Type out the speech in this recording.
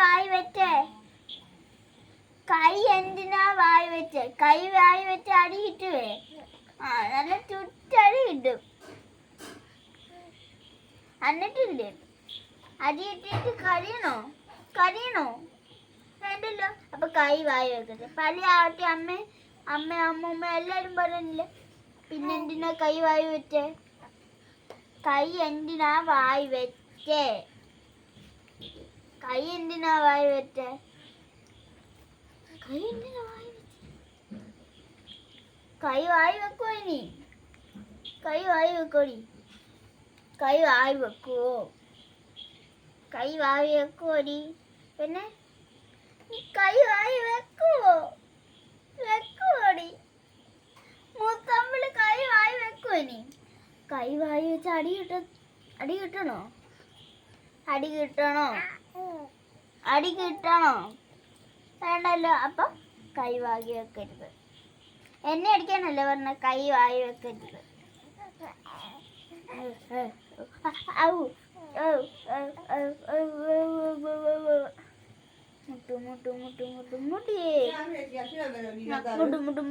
വായി വെച്ചേ? കൈ എന്തിനാ വായി വെച്ചേ? കൈ വായി വെച്ച് അടി കിട്ടുവേ. നല്ല ചുറ്റടി കിട്ടും. എന്നിട്ടില്ലേ അടി കിട്ടിയിട്ട് കരിയണോ? വേണ്ടല്ലോ. അപ്പൊ കൈ വായി വെക്കട്ടെ. പള്ളി ആവട്ടെ. അമ്മൂമ്മ എല്ലാരും പറഞ്ഞില്ലേ. പിന്നെന്തിനാ കൈ വായി വെച്ചേ? കൈ എന്തിനാ വായി വെച്ചേ? കൈ എന്തിനാ വായി വെച്ചേ? കൈ വായി വെക്കുവോ ഇനി? കൈ വായി വെക്കോടി. കൈ വായി വെക്കുവോടി? പിന്നെ കൈ വായി വെക്കുവോടി? മൂത്തമ്പിള് കൈ വായി വെക്കുവോ ഇനി? കൈ വായി വെച്ച് അടി കിട്ടണോ? വേണ്ടല്ലോ. അപ്പം കൈ വായി വെക്കരുത്. എന്നെ അടിക്കാനല്ലേ പറഞ്ഞ? കൈ വായി വെക്കരുത്. മുട്ടു